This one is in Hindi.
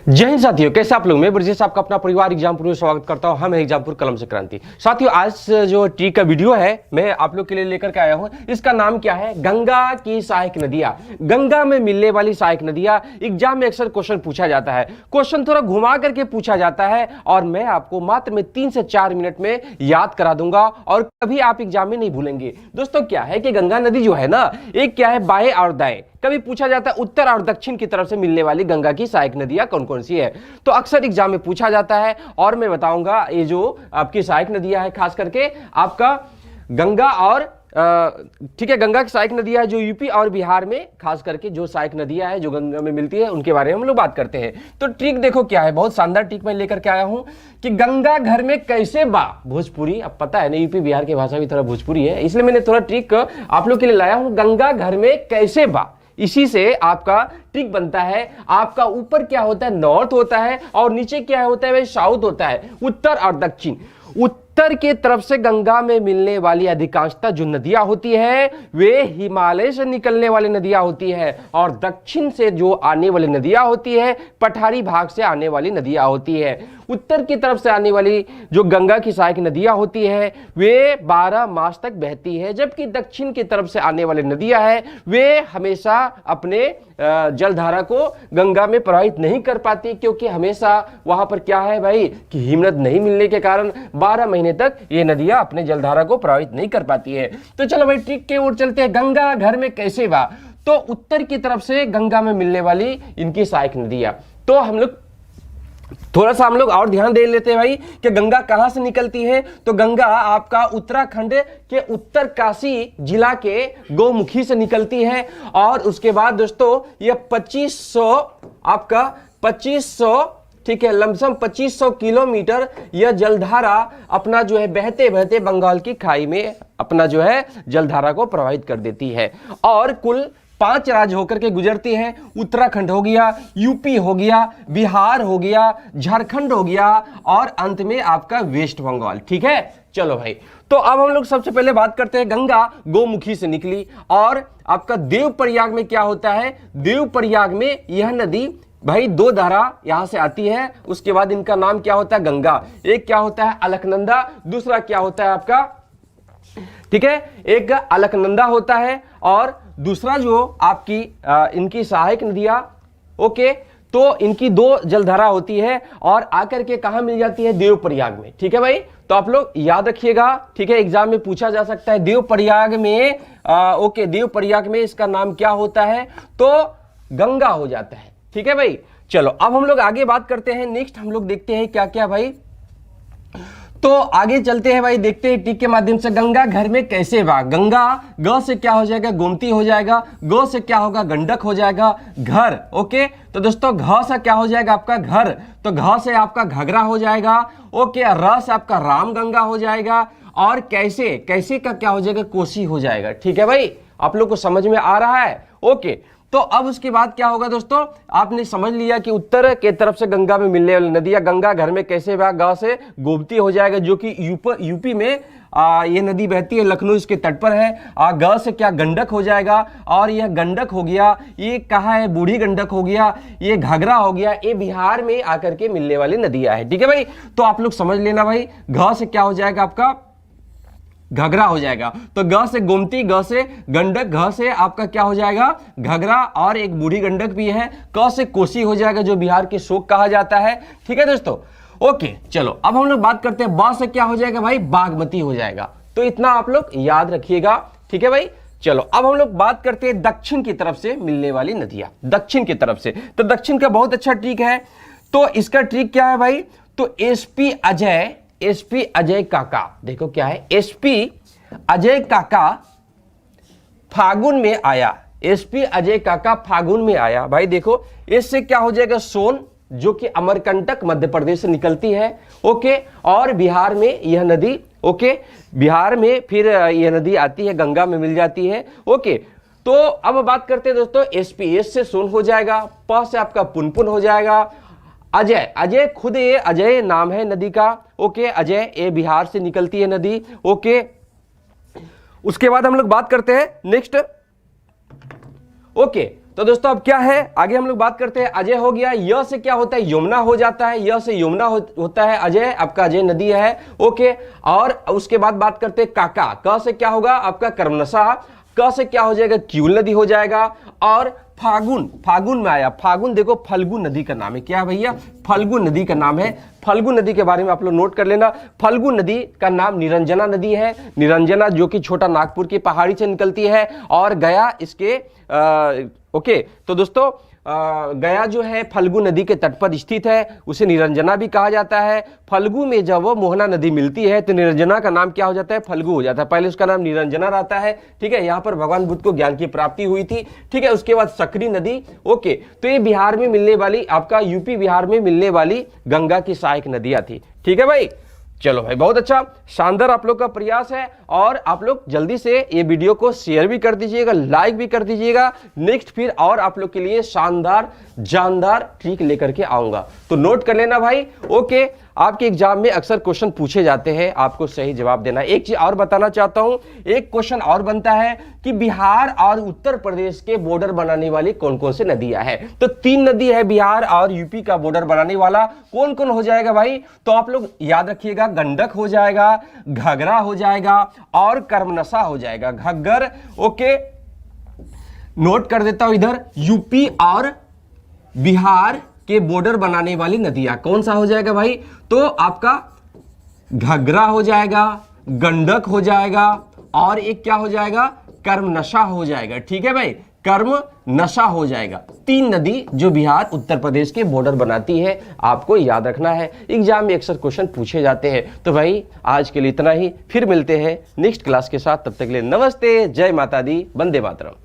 जय हिंद साथियों, कैसे आप लोग। मैं ब्रजेश आपका अपना परिवार एग्जामपुर में स्वागत करता हूं। हम एग्जामपुर कलम से क्रांति। साथियों, आज जो ट्री का वीडियो है मैं आप लोग के लिए लेकर के आया हूं। इसका नाम क्या है? गंगा की सहायक नदियां। गंगा में मिलने वाली सहायक नदियां। एग्जाम में अक्सर क्वेश्चन पूछा जाता है, क्वेश्चन थोड़ा घुमा करके पूछा जाता है और मैं आपको मात्र में 3 से 4 मिनट में याद करा दूंगा और कभी आप एग्जाम में नहीं भूलेंगे। दोस्तों, क्या है कि गंगा नदी जो है ना, एक क्या है बाएं और दाएं। कभी पूछा जाता है उत्तर और दक्षिण की तरफ से मिलने वाली गंगा की सहायक नदियां कौन कौन सी है, तो अक्सर एग्जाम में पूछा जाता है और मैं बताऊंगा ये जो आपकी सहायक नदियां है, खास करके आपका गंगा और ठीक है, गंगा की सहायक नदियां है जो यूपी और बिहार में खास करके जो सहायक नदियां है जो गंगा में मिलती है उनके बारे में हम लोग बात करते हैं। तो ट्रिक देखो क्या है, बहुत शानदार ट्रिक मैं लेकर के आया हूं कि गंगा घर में कैसे बा। भोजपुरी, अब पता है ना यूपी बिहार की भाषा भी थोड़ा भोजपुरी है, इसलिए मैंने थोड़ा ट्रिक आप लोग के लिए लाया हूं। गंगा घर में कैसे बा, इसी से आपका ट्रिक बनता है। आपका ऊपर क्या होता है, नॉर्थ होता है, और नीचे क्या होता है भाई, साउथ होता है, उत्तर और दक्षिण। उत्तर के तरफ से गंगा में मिलने वाली अधिकांशतः जो नदियां होती है वे हिमालय से निकलने वाली नदियां होती है, और दक्षिण से जो आने वाली नदियां होती है पठारी भाग से आने वाली नदियां होती है। उत्तर की तरफ से आने वाली जो गंगा की सहायक नदियां होती है वे 12 मास तक बहती है, जबकि दक्षिण की तरफ से आने वाली नदियां हैं वे हमेशा अपने जलधारा को गंगा में प्रवाहित नहीं कर पाती, क्योंकि हमेशा वहां पर क्या है भाई कि हिमनद नहीं मिलने के कारण 12 महीने तक ये नदियां अपने जलधारा को प्रवाहित नहीं कर पाती है। तो चलो भाई ट्रिक के ओर चलते हैं। गंगा घर में कैसे बा, तो उत्तर की तरफ से गंगा में मिलने वाली इनकी सहायक नदियां। तो हम लोग थोड़ा सा और ध्यान दे लेते हैं भाई कि गंगा कहां से निकलती है। तो गंगा आपका उत्तराखंड के उत्तरकाशी जिला के गौमुखी से निकलती है, और उसके बाद दोस्तों ये 2500 ठीक है, लमसम 2500 किलोमीटर यह जलधारा अपना जो है बहते बहते बंगाल की खाई में अपना जो है जलधारा को प्रभावित कर देती है, और कुल 5 राज्य होकर के गुजरती है। उत्तराखंड हो गया, यूपी हो गया, बिहार हो गया, झारखंड हो गया, और अंत में आपका वेस्ट बंगाल। ठीक है, चलो भाई, तो अब हम लोग सबसे पहले बात करते हैं। गंगा गौमुखी से निकली और आपका देवप्रयाग में क्या होता है, देवप्रयाग में यह नदी भाई 2 धारा यहां से आती है। उसके बाद इनका नाम क्या होता है, गंगा। एक क्या होता है अलकनंदा, दूसरा क्या होता है आपका, ठीक है, एक अलकनंदा होता है और दूसरा जो आपकी इनकी सहायक नदियां। ओके, तो इनकी 2 जलधारा होती है और आकर के कहां मिल जाती है, देवप्रयाग में। ठीक है भाई, तो आप लोग याद रखिएगा। ठीक है, एग्जाम में पूछा जा सकता है देवप्रयाग में ओके, देवप्रयाग में इसका नाम क्या होता है, तो गंगा हो जाता है। ठीक है भाई, चलो अब हम लोग आगे बात करते हैं। नेक्स्ट हम लोग देखते हैं क्या क्या भाई, तो आगे चलते हैं भाई, देखते हैं टिक के माध्यम से गंगा घर में कैसे बा। गंगा ग से क्या हो जाएगा, गोमती हो जाएगा, गो से क्या होगा, गंडक हो जाएगा, घर। ओके, तो दोस्तों घ से क्या हो जाएगा आपका घर, तो घ से आपका घगरा हो जाएगा। ओके, र से आपका राम गंगा हो जाएगा, और कैसे कैसे का क्या हो जाएगा, कोसी हो जाएगा। ठीक है भाई, आप लोग को समझ में आ रहा है। ओके, तो अब उसके बाद क्या होगा दोस्तों, आपने समझ लिया कि उत्तर के तरफ से गंगा में मिलने वाली नदियां। गंगा घर में कैसे बहा, गा से गोमती हो जाएगा, जो कि यूपी में ये नदी बहती है, लखनऊ इसके तट पर है। ग से क्या गंडक हो जाएगा, और यह गंडक हो गया, ये कहाँ है, बूढ़ी गंडक हो गया, ये घाघरा हो गया, ये बिहार में आकर के मिलने वाली नदियां है। ठीक है भाई, तो आप लोग समझ लेना भाई, घ से क्या हो जाएगा आपका घगरा हो जाएगा, तो ग से गोमती, ग से गंडक, घ से आपका क्या हो जाएगा घगरा, और एक बूढ़ी गंडक भी है। क से कोसी हो जाएगा, जो बिहार के शोक कहा जाता है। ठीक है दोस्तों, ओके, चलो अब हम लोग बात करते हैं। ब से क्या हो जाएगा भाई, बागमती हो जाएगा। तो इतना आप लोग याद रखिएगा। ठीक है भाई, चलो अब हम लोग बात करते हैं दक्षिण की तरफ से मिलने वाली नदियां। दक्षिण की तरफ से, तो दक्षिण का बहुत अच्छा ट्रिक है। तो इसका ट्रिक क्या है भाई, तो एसपी अजय काका, देखो क्या है, एसपी अजय काका फागुन में आया। एसपी अजय काका फागुन में आया भाई, देखो इससे क्या हो जाएगा, सोन, जो कि अमरकंटक मध्य प्रदेश से निकलती है। ओके, और बिहार में यह नदी, ओके, बिहार में फिर यह नदी आती है, गंगा में मिल जाती है। ओके, तो अब बात करते हैं दोस्तों, एसपी, एस से सोन हो जाएगा, प से आपका पुनपुन हो जाएगा। अजय खुद ये अजय नाम है नदी का। ओके, अजय ये बिहार से निकलती है नदी। ओके, उसके बाद हम लोग बात करते हैं नेक्स्ट। ओके, तो दोस्तों अब क्या है, आगे हम लोग बात करते हैं। अजय हो गया, य से क्या होता है, यमुना हो जाता है, य से यमुना होता है, अजय आपका अजय नदी है। ओके, और उसके बाद बात करते हैं काका, क से क्या होगा आपका कर्मनसा, क से क्या हो जाएगा क्यूल नदी हो जाएगा। और फागुन, फागुन में आया, फागुन देखो फल्गु नदी का नाम है, क्या भैया फल्गु नदी का नाम है। फल्गु नदी के बारे में आप लोग नोट कर लेना। फल्गु नदी का नाम निरंजना नदी है, निरंजना जो कि छोटा नागपुर की पहाड़ी से निकलती है। और गया इसके ओके, तो दोस्तों गया जो है फल्गु नदी के तट पर स्थित है, उसे निरंजना भी कहा जाता है। फल्गु में जब वो मोहना नदी मिलती है तो निरंजना का नाम क्या हो जाता है, फल्गु हो जाता है। पहले उसका नाम निरंजना रहता है, ठीक है। यहाँ पर भगवान बुद्ध को ज्ञान की प्राप्ति हुई थी, ठीक है। उसके बाद सकरी नदी, ओके। तो ये बिहार में मिलने वाली, आपका यूपी बिहार में मिलने वाली गंगा की सहायक नदियां थी, ठीक है भाई। चलो भाई, बहुत अच्छा, शानदार आप लोग का प्रयास है। और आप लोग जल्दी से ये वीडियो को शेयर भी कर दीजिएगा, लाइक भी कर दीजिएगा। नेक्स्ट फिर और आप लोग के लिए शानदार जानदार ट्रिक लेकर के आऊंगा, तो नोट कर लेना भाई। ओके, आपके एग्जाम में अक्सर क्वेश्चन पूछे जाते हैं, आपको सही जवाब देना। एक चीज और बताना चाहता हूं, एक क्वेश्चन और बनता है कि बिहार और उत्तर प्रदेश के बॉर्डर बनाने वाली कौन कौन सी नदियां हैं। तो 3 नदी है बिहार और यूपी का बॉर्डर बनाने वाला, कौन कौन हो जाएगा भाई, तो आप लोग याद रखिएगा, गंडक हो जाएगा, घाघरा हो जाएगा और कर्मनसा हो जाएगा। घग्गर, ओके, नोट कर देता हूं इधर। यूपी और बिहार के बॉर्डर बनाने वाली नदियां कौन सा हो जाएगा भाई, तो आपका घग्गरा हो जाएगा, गंडक हो जाएगा और एक क्या हो जाएगा, कर्मनशा हो जाएगा, ठीक है भाई, कर्म नशा हो जाएगा। 3 नदी जो बिहार उत्तर प्रदेश के बॉर्डर बनाती है, आपको याद रखना है, एग्जाम में अक्सर क्वेश्चन पूछे जाते हैं। तो भाई आज के लिए इतना ही, फिर मिलते हैं नेक्स्ट क्लास के साथ, तब तक के लिए नमस्ते, जय माता दी, वंदे मातरम।